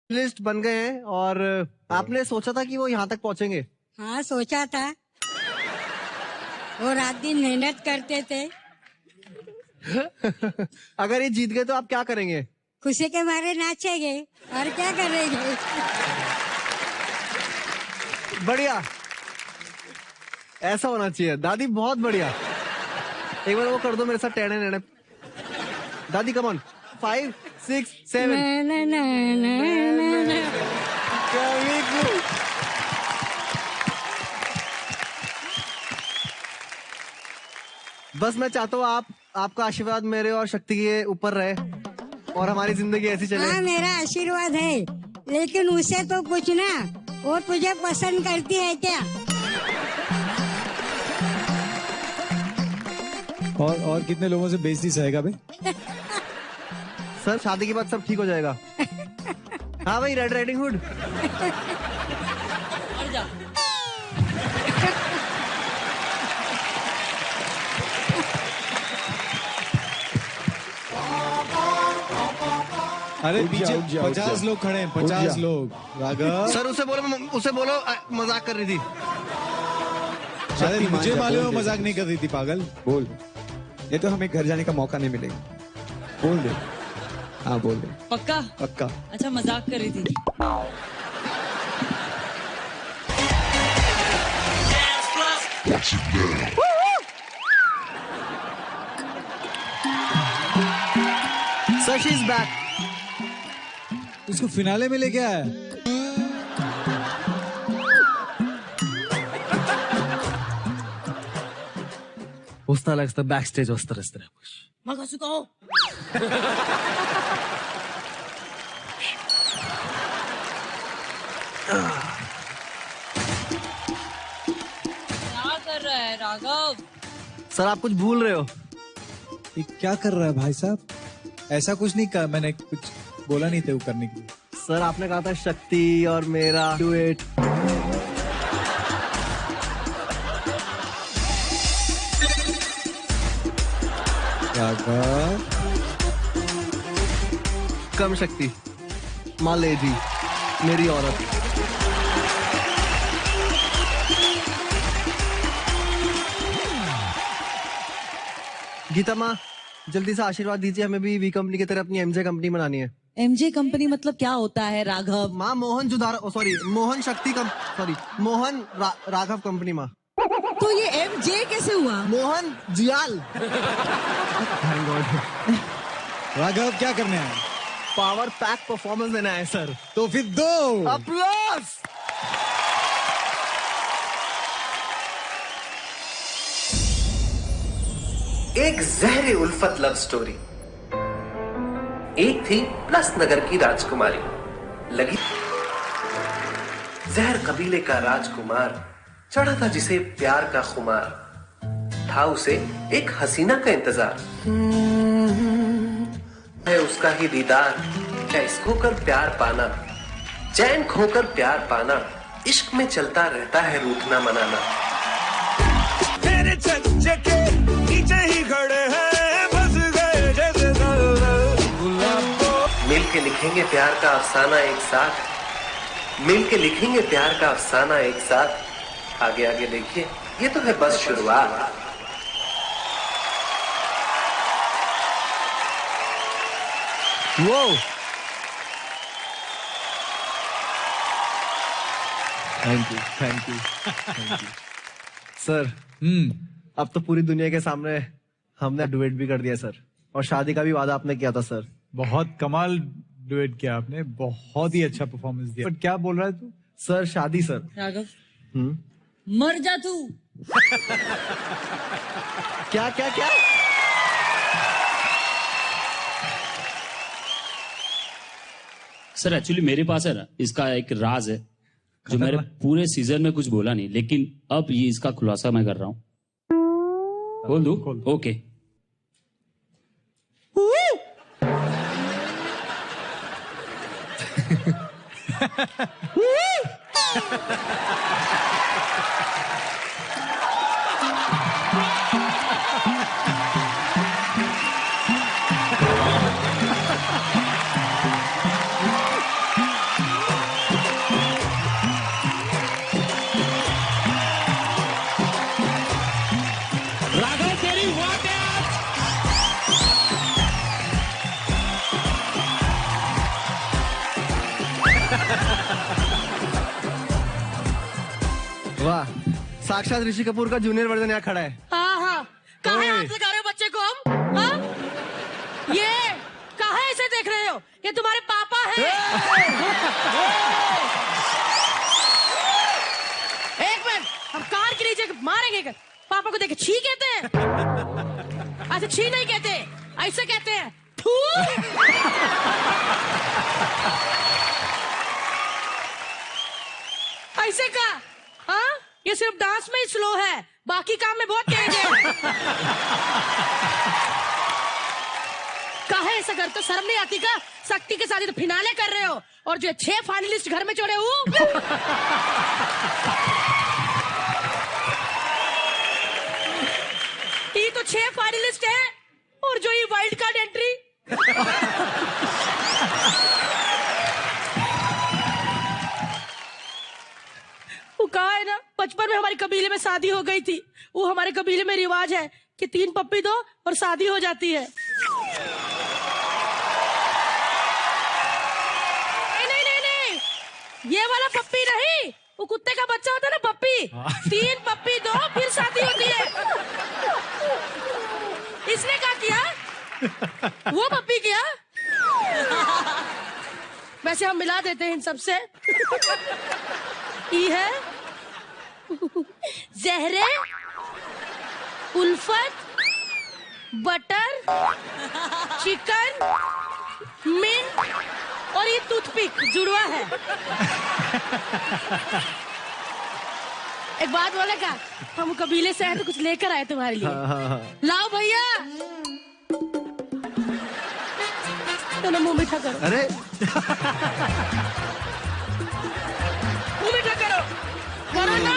List बन गए हैं और आपने सोचा था कि वो यहाँ तक पहुंचेंगे? हाँ सोचा था, वो रात दिन मेहनत करते थे। अगर ये जीत गए तो आप क्या करेंगे? खुशी के मारे नाचेंगे और क्या करेंगे। बढ़िया, ऐसा होना चाहिए दादी, बहुत बढ़िया। एक बार वो कर दो मेरे साथ टेढ़े नेढ़े। दादी कम ऑन, 5 6 7। बस मैं चाहता हूँ आपका आशीर्वाद मेरे और शक्ति के ऊपर रहे और हमारी जिंदगी ऐसी चले। हाँ मेरा आशीर्वाद है, लेकिन उसे तो पूछना वो तुझे पसंद करती है क्या? और कितने लोगों से बेइज्जती सहेगा भाई? सर शादी के बाद सब ठीक हो जाएगा। हाँ भाई, रेड राइडिंग हुड। अरे पीछे 50 लोग खड़े हैं, 50 लोग। राघव सर उसे बोलो मजाक कर रही थी। अरे मुझे मालूम है मजाक नहीं कर रही थी, पागल। बोल, ये तो हमें घर जाने का मौका नहीं मिलेगा। बोल दे। हाँ बोल दे। पक्का? पक्का। अच्छा मजाक कर रही थी। Sir she is back. उसको फिनाले में लेके आया। वस्ताला असतं बॅक स्टेज वस्तर असतं मग असं कहो। क्या कर रहा है राघव? सर आप कुछ भूल रहे हो। ये क्या कर रहा है भाई साहब? ऐसा कुछ नहीं कहा मैंने, कुछ बोला नहीं थे वो करने के लिए। सर आपने कहा था शक्ति और मेरा डुएट। कम शक्ति माले जी, मेरी औरत। गीता माँ जल्दी से आशीर्वाद दीजिए, हमें भी वी कंपनी की तरह अपनी एमजे कंपनी बनानी है। एमजे कंपनी मतलब क्या होता है राघव? माँ मोहन मोहन शक्ति मोहन राघव कंपनी माँ। तो ये एमजे कैसे हुआ? मोहन जियाल। राघव क्या करने आए? पावर पैक परफॉर्मेंस देना है सर। तो फिर दो अप्लॉज। एक जहरे उल्फत लव स्टोरी। एक थी प्लस नगर की राजकुमारी, लगी जहर कबीले का राजकुमार, चढ़ा था जिसे प्यार का खुमार, था उसे एक हसीना का इंतजार, है उसका ही दीदार, क्या इसको कर प्यार पाना, चैन खोकर प्यार पाना, इश्क में चलता रहता है रूठना मनाना। तेरे चच्चे के नीचे ही खड़े हैं, बस गए जैसे मिल के लिखेंगे प्यार का अफसाना एक साथ, मिल के लिखेंगे प्यार का अफसाना एक साथ, आगे आगे देखिए ये तो है बस शुरुआत। वो थैंक यू सर। अब तो पूरी दुनिया के सामने हमने डुएट भी कर दिया सर, और शादी का भी वादा आपने किया था सर। बहुत कमाल डुएट किया आपने, बहुत ही अच्छा परफॉर्मेंस दिया। बट क्या बोल रहा है तू? सर शादी सर। राघव मर जा तू। क्या क्या क्या? सर एक्चुअली मेरे पास है ना इसका एक राज है जो मेरे पूरे सीजन में कुछ बोला नहीं, लेकिन अब ये इसका खुलासा मैं कर रहा हूँ। बोल दूं? ओके। वाह, साक्षात ऋषि कपूर का जूनियर वर्जन यहाँ खड़ा है। हाँ हाँ, कहाँ ओए। हाथ लगा रहे हो बच्चे को हम? हाँ? ये कहाँ ऐसे देख रहे हो? ये तुम्हारे पापा हैं। एक मिनट, हम कार के नीचे मारेंगे क्या? पापा को देखे छी कहते हैं? ऐसे छी नहीं कहते, ऐसे कहते हैं थू। ऐसे का? हाँ? ये सिर्फ डांस में ही स्लो है, बाकी काम में बहुत तेज है। काहे ऐसा करते हो? शर्म नहीं आती का? शक्ति के साथ ही तो फिनाले कर रहे हो, और जो 6 फाइनलिस्ट घर में छोड़े वो। ये तो 6 फाइनलिस्ट है, और जो ये वाइल्ड कार्ड एंट्री। वो कहा है ना, बचपन में हमारे कबीले में शादी हो गई थी। वो हमारे कबीले में रिवाज है कि 3 पप्पी दो और शादी हो जाती है। नहीं नहीं नहीं, ये वाला पप्पी नहीं, वो कुत्ते का बच्चा होता है ना पप्पी। 3 पप्पी दो फिर शादी होती है। इसने क्या किया? वो पप्पी किया। वैसे हम मिला देते हैं इन सबसे। ई है जहरे, उल्फत, बटर, चिकन, मिंट और ये टूथपिक जुड़वा है। एक बात बोले का, हम कबीले से आए तो कुछ लेकर आए तुम्हारे लिए। लाओ भैया, तो ना मुंह मीठा करो। अरे मुंह मीठा करो, करो ना।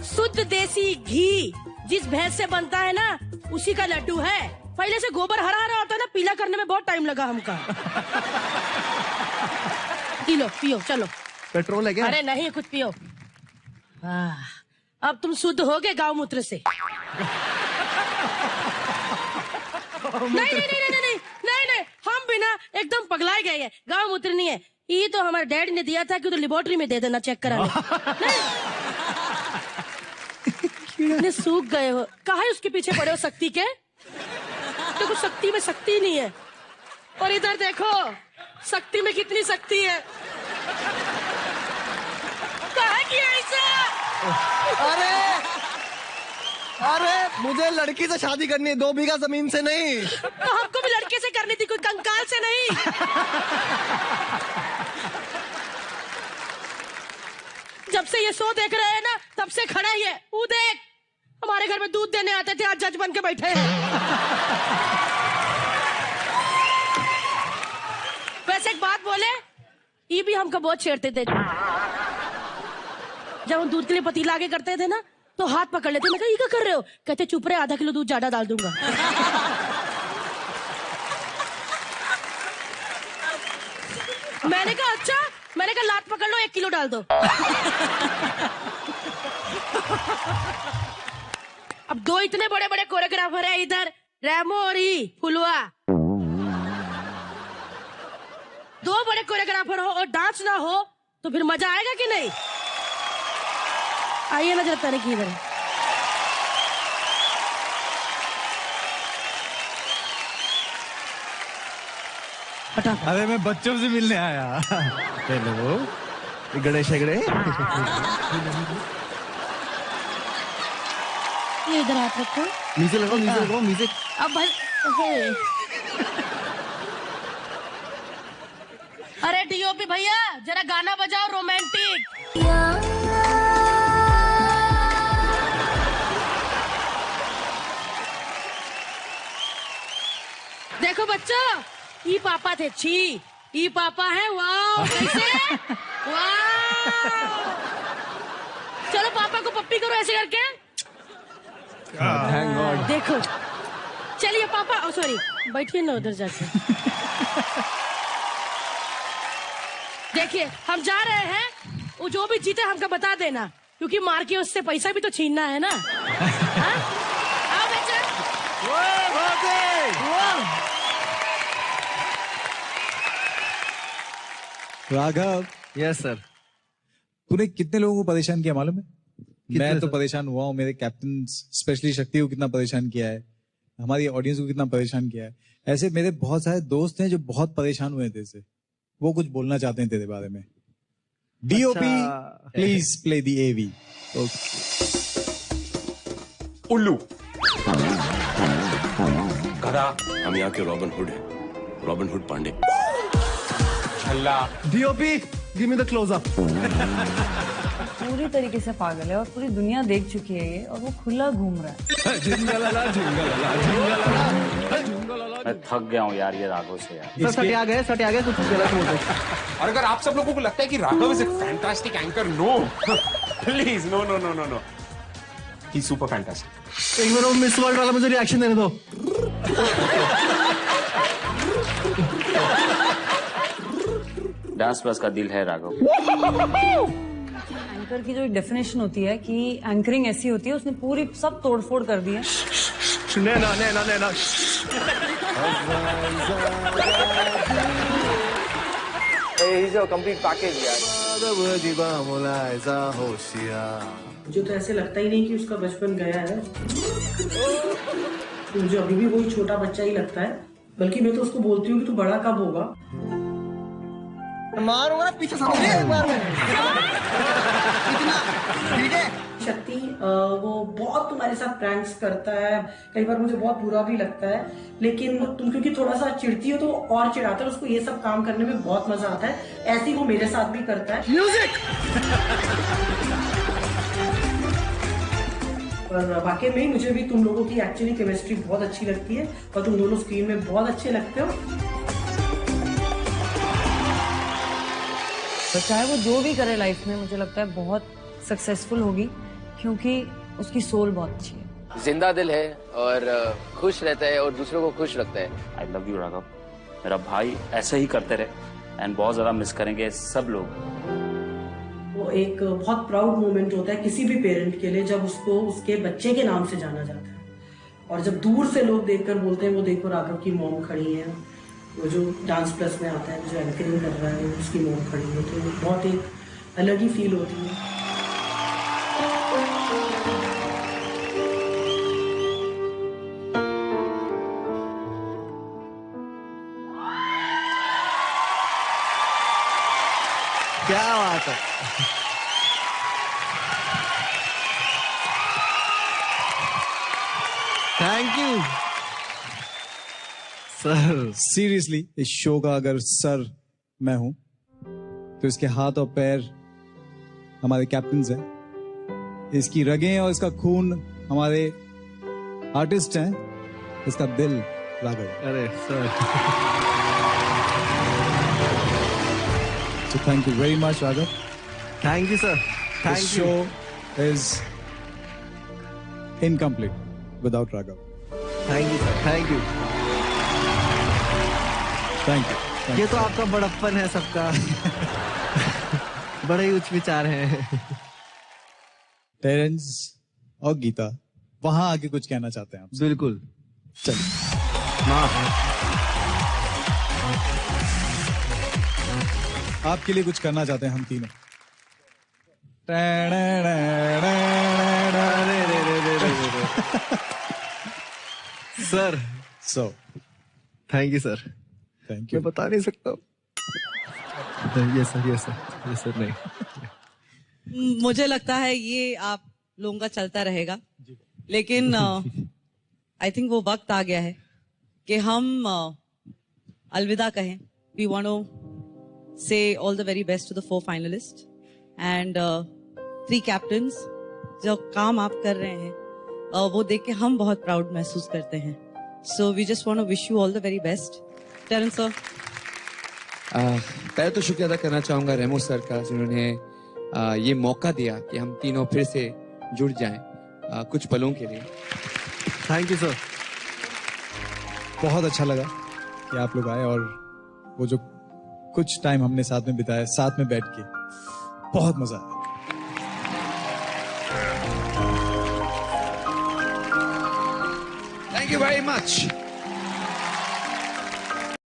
शुद्ध देसी घी जिस भैंस से बनता है ना, उसी का लड्डू है। पहले से गोबर हरा हरा होता है ना, पीला करने में बहुत टाइम लगा हमका। पी लो, पियो, चलो। पेट्रोल है क्या? अरे नहीं, कुछ पियो। अब तुम शुद्ध हो गए गाँव मूत्र से। नहीं नहीं नहीं नहीं नहीं नहीं नहीं, हम बिना एकदम पगलाए गए हैं। गाँव मूत्र नहीं है, ये तो हमारे डैडी ने दिया था कि तो लेबोरेटरी में दे देना चेक कराने। नहीं, सूख गए हो। कहा है उसके पीछे पड़े हो शक्ति के? तो कुछ शक्ति में शक्ति नहीं है। और इधर देखो, शक्ति में कितनी शक्ति है। कहा कि ऐसा? अरे अरे, मुझे लड़की से शादी करनी है, 2 बीघा जमीन से नहीं। तो हमको भी लड़के से करनी थी, कोई कंकाल से नहीं। जब से ये शो देख रहे हैं ना, तब से खड़ा ही है। वो देख, हमारे घर में दूध देने आते थे, आज जज बन के बैठे हैं। वैसे एक बात बोले, ये भी हमको बहुत छेड़ते थे। जब हम दूध के लिए पतीला आगे करते थे ना, तो हाथ पकड़ लेते। मैं कहा, ये क्या कर रहे हो? कहते चुप रहे, आधा किलो दूध ज्यादा डाल दूंगा। मैंने कहा अच्छा, मैंने कहा लात पकड़ लो, 1 किलो डाल दो। अब 2 इतने बड़े बड़े कोरियोग्राफर है इधर, रैमो और ही फुलवा। 2 बड़े कोरियोग्राफर हो और डांस ना हो तो फिर मजा आएगा कि नहीं? आइए ना जरा तारीख इधर। अरे मैं बच्चों से मिलने आया। हेलो, गणेश हेगड़े। ये इधर हाथ रखो। म्यूजिक लगाओ, म्यूजिक लगाओ, म्यूजिक। अब भाई, अरे डीओपी भैया, जरा गाना बजाओ रोमांटिक। देखो बच्चों, ये पापा थे छी, ये पापा है वाह। कैसे? वाह। चलो पापा को पप्पी करो ऐसे करके। Thank God। देखो, चलिए पापा, ओ सॉरी, बैठिए ना उधर जाके। देखिए, हम जा रहे हैं, वो जो भी जीते हमको बता देना, क्योंकि मार के उससे पैसा भी तो छीनना है ना। हाँ? आओ बेटा। Raghav, yes sir. तूने कितने लोगों को परेशान किया मालूम है? मैं तो सर? परेशान हुआ हूँ, मेरे कैप्टन स्पेशली शक्ति को कितना परेशान किया है, हमारी ऑडियंस को कितना परेशान किया है। ऐसे मेरे बहुत सारे दोस्त हैं जो बहुत परेशान हुए थे इससे, वो कुछ बोलना चाहते हैं तेरे बारे में। डीओपी प्लीज प्ले दी एवी। उल्लू गधा, हम यहाँ के रॉबिन हुड है, रॉबिन हुड पांडे। छल्ला, DOP give me the close up. पूरी तरीके से पागल है और पूरी दुनिया देख चुकी है ये, और वो खुला घूम रहा है। मैं थक गया हूँ यार ये राघव से यार। सर सटिया गए कुछ गलत बोल रहे। और अगर आप सब लोगों को लगता है कि Raghav is a fantastic anchor, no please, no no no no no, he super fantastic. एक बार वो मिस वर्ल्ड वाला मुझे रिएक्शन देने दो। डांस प्लस का दिल है राघव। एंकर की जो एक डेफिनेशन होती है कि एंकरिंग ऐसी होती है, उसने पूरी सब तोड़फोड़ कर दी है। नैना कंप्लीट पैकेज यार। मुझे तो ऐसे लगता ही नहीं कि उसका बचपन गया है। मुझे अभी भी वही छोटा बच्चा ही लगता है, बल्कि मैं तो उसको बोलती हूँ कि तू बड़ा कब होगा। मारूंगा ना पीछे सामने एक बार में। ठीक है। शक्ति वो बहुत तुम्हारे साथ प्रैंक्स करता है, कई बार मुझे बहुत बुरा भी लगता है, लेकिन तुम क्योंकि थोड़ा सा चिढ़ती हो तो और चिढ़ाता है। उसको ये सब काम करने में बहुत मजा आता है, ऐसे ही वो मेरे साथ भी करता है। म्यूजिक। और वाकई में मुझे भी तुम लोगों की एक्चुअली केमिस्ट्री बहुत अच्छी लगती है और तुम दोनों स्क्रीन में बहुत अच्छे लगते हो। तो चाहे वो जो भी करे लाइफ में, मुझे लगता है बहुत सक्सेसफुल होगी, क्योंकि उसकी सोल बहुत अच्छी है। जिंदा दिल है और खुश रहता है और दूसरों को खुश रखता है। आई लव यू राघव, मेरा भाई ऐसे ही करते रहे एंड बहुत ज्यादा मिस करेंगे सब लोग। वो एक बहुत प्राउड मोमेंट होता है किसी भी पेरेंट के लिए जब उसको उसके बच्चे के नाम से जाना जाता है, और जब दूर से लोग देखकर बोलते हैं वो देखो राघव की मॉम खड़ी है, वो जो डांस प्लस में आता है जो एंकरिंग कर रहा है उसकी मॉम खड़ी है, तो बहुत एक अलग ही फील होती है। क्या बात है। Thank you sir. सीरियसली इस शो का अगर सर मैं हूं तो इसके हाथ और पैर हमारे कैप्टन्स हैं, इसकी रगें और इसका खून हमारे आर्टिस्ट हैं, इसका दिल राघव। अरे sir So thank you very much, Raghav. Thank you sir. This show is incomplete without Raghav. Thank you sir. Thank you. Thank you. Thank ये you. तो आपका बड़प्पन है सबका। बड़े ही उच्च विचार हैं। पेरेंट्स और गीता वहां आके कुछ कहना चाहते हैं आप। बिल्कुल। चलिए माफ। आपके लिए कुछ करना चाहते हैं हम तीनों। Sir So thank you sir. thank मैं you. बता नहीं सकता। ये सर नहीं। मुझे लगता है ये आप लोगों का चलता रहेगा, लेकिन आई थिंक वो वक्त आ गया है कि हम अलविदा कहें। We want to say all the very best to the 4 finalists and 3 captains। जो काम आप कर रहे हैं वो देख के हम बहुत प्राउड महसूस करते हैं। So we just want to wish you all the very best. Terence sir। पहले तो शुक्रिया अदा करना चाहूंगा रेमो सर का, जिन्होंने ये मौका दिया कि हम तीनों फिर से जुड़ जाएं कुछ पलों के लिए। Thank you sir. बहुत अच्छा लगा कि आप लोग आए और वो जो कुछ टाइम हमने साथ में बिताया, साथ में बैठ के बहुत मजा आया। Thank you very much.